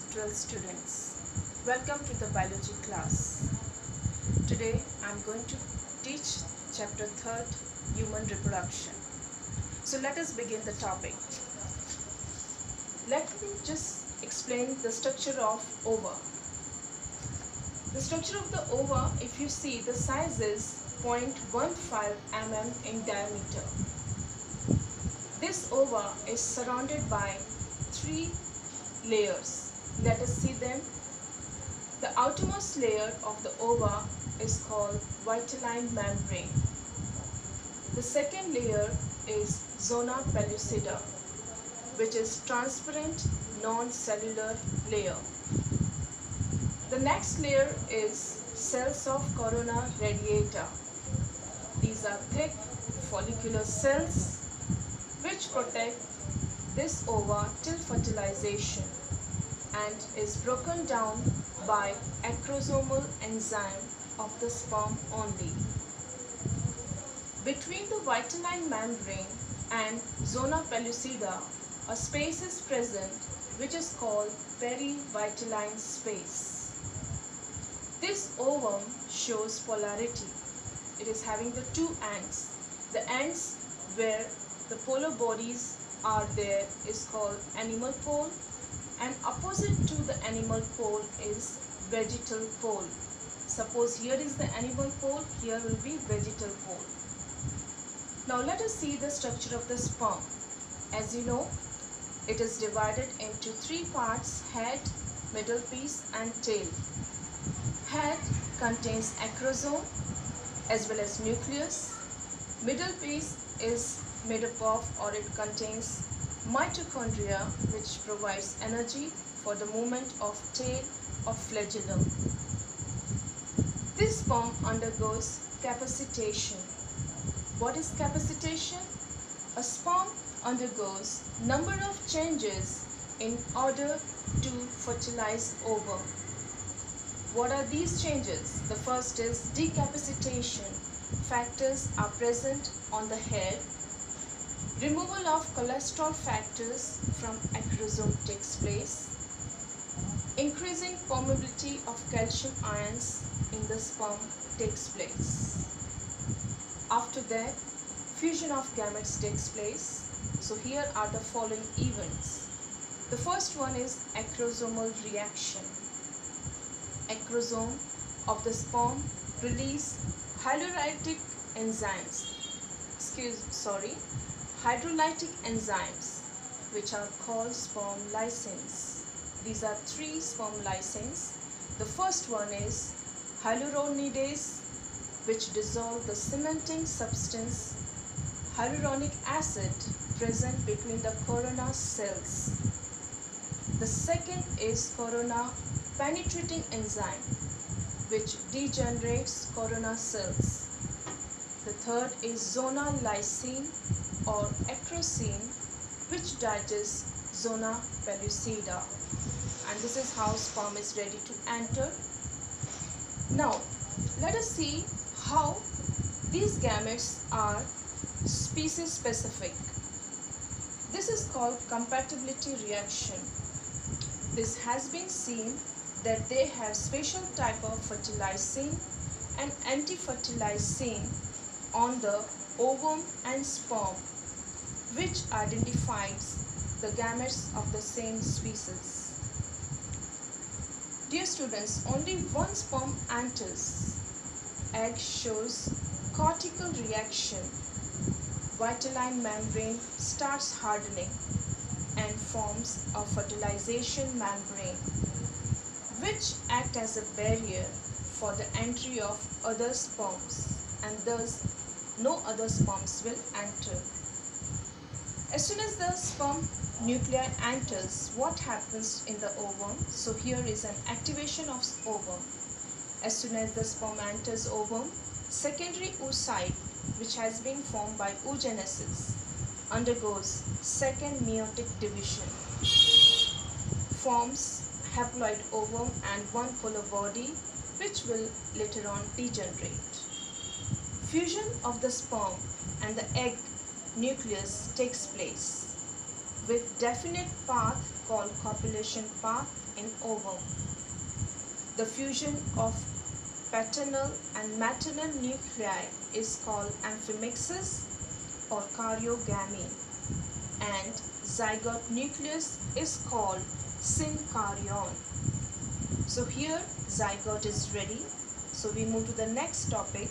12th students. Welcome to the biology class. Today I am going to teach chapter 3rd, human reproduction. So let us begin the topic. Let me just explain the structure of ova. The structure of the ova, if you see, the size is 0.15 mm in diameter. This ova is surrounded by 3 layers. Let us see them. The outermost layer of the ova is called vitelline membrane. The second layer is zona pellucida, which is transparent non-cellular layer. The next layer is cells of corona radiata. These are thick follicular cells which protect this ova till fertilization and is broken down by acrosomal enzyme of the sperm only. Between the vitelline membrane and zona pellucida, a space is present which is called perivitelline space. This ovum shows polarity. It is having the 2 ends. The ends where the polar bodies are there is called animal pole, and opposite to the animal pole is vegetal pole. Suppose here is the animal pole, here will be vegetal pole. Now let us see the structure of the sperm. As you know, it is divided into 3 parts: head, middle piece and tail. Head contains acrosome as well as nucleus. Middle piece is made up of, or it contains, mitochondria, which provides energy for the movement of tail of flagellum. This sperm undergoes capacitation. What is capacitation? A sperm undergoes number of changes in order to fertilize ovum. What are these changes? The first is decapacitation. Factors are present on the head. Removal of cholesterol factors from acrosome takes place. Increasing permeability of calcium ions in the sperm takes place. After that, fusion of gametes takes place. So here are the following events. The first one is acrosomal reaction. Acrosome of the sperm release hydrolytic enzymes which are called sperm lysins. These are 3 sperm lysins. The first one is hyaluronidase, which dissolve the cementing substance hyaluronic acid present between the corona cells. The second is corona penetrating enzyme, which degenerates corona cells. The third is zona lysine or acrosine, which digests zona pellucida. And this is how sperm is ready to enter. Now, let us see how these gametes are species specific. This is called compatibility reaction. This has been seen that they have special type of fertilizing and anti-fertilizing on the ovum and sperm, which identifies the gametes of the same species. Dear students, only one sperm enters. Egg shows cortical reaction. Vitelline membrane starts hardening and forms a fertilization membrane, which act as a barrier for the entry of other sperms, and thus no other sperms will enter. As soon as the sperm nuclei enters, what happens in the ovum? So here is an activation of ovum. As soon as the sperm enters ovum, secondary oocyte, which has been formed by oogenesis, undergoes second meiotic division, forms haploid ovum and one polar body, which will later on degenerate. Fusion of the sperm and the egg nucleus takes place. with definite path called copulation path in ovum. The fusion of paternal and maternal nuclei is called amphimixis or karyogamy, and zygote nucleus is called synkaryon. So here zygote is ready. So we move to the next topic,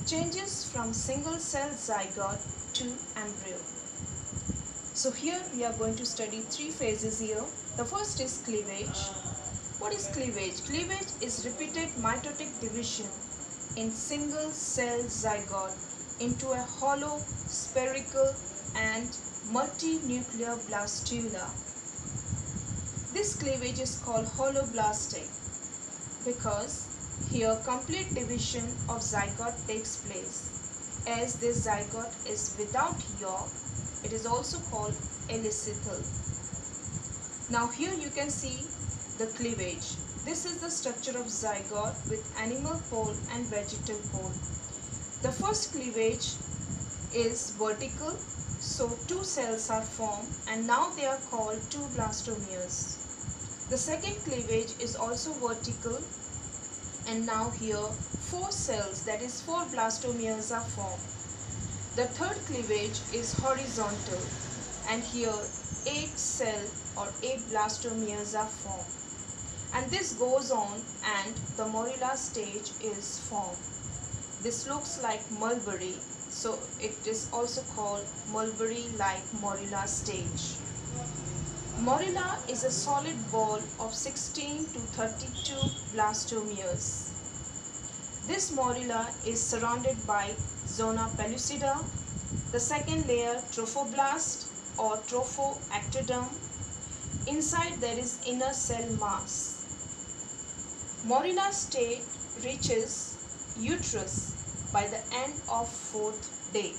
changes from single cell zygote to embryo. So here we are going to study three phases here. The first is cleavage. What is cleavage? Cleavage is repeated mitotic division in single cell zygote into a hollow, spherical and multinuclear blastula. This cleavage is called holoblastic because here complete division of zygote takes place. As this zygote is without yolk, it is also called elysical. Now here you can see the cleavage. This is the structure of zygote with animal pole and vegetal pole. The first cleavage is vertical, so two cells are formed and now they are called two blastomeres. The second cleavage is also vertical and now here four cells, that is four blastomeres are formed. The third cleavage is horizontal and here 8 cell or 8 blastomeres are formed. And this goes on and the morula stage is formed. This looks like mulberry, so it is also called mulberry-like morula stage. Morula is a solid ball of 16 to 32 blastomeres. This morula is surrounded by zona pellucida, the second layer trophoblast or trophoectoderm. Inside there is inner cell mass. Morula state reaches uterus by the end of 4th day.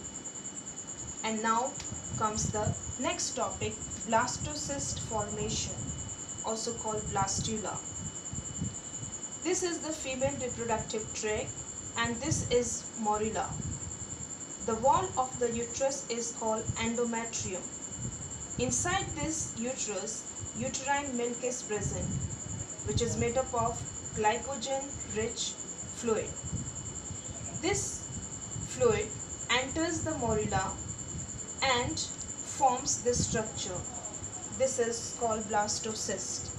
And now comes the next topic, blastocyst formation, also called blastula. This is the female reproductive tract and this is morula. The wall of the uterus is called endometrium. Inside this uterus, uterine milk is present, which is made up of glycogen-rich fluid. This fluid enters the morula and forms this structure. This is called blastocyst.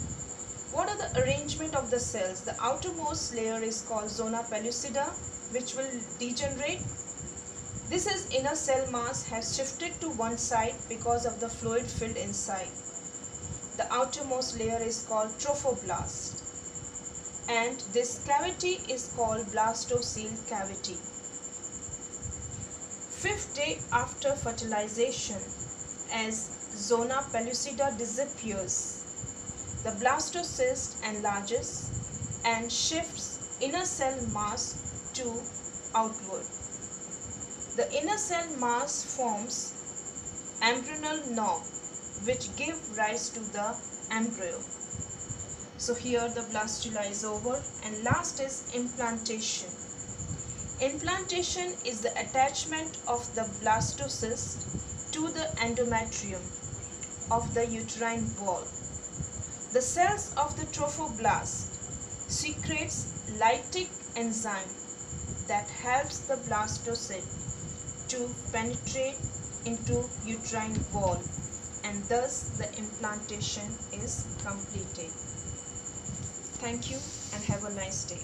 What are the arrangement of the cells? The outermost layer is called zona pellucida, which will degenerate. This is inner cell mass has shifted to one side because of the fluid filled inside. The outermost layer is called trophoblast. And this cavity is called blastocele cavity. 5th day after fertilization, as zona pellucida disappears, the blastocyst enlarges and shifts inner cell mass to outward. The inner cell mass forms embryonal knob, which give rise to the embryo. So here the blastula is over and last is implantation. Implantation is the attachment of the blastocyst to the endometrium of the uterine wall. The cells of the trophoblast secretes lytic enzyme that helps the blastocyst to penetrate into uterine wall, and thus the implantation is completed. Thank you and have a nice day.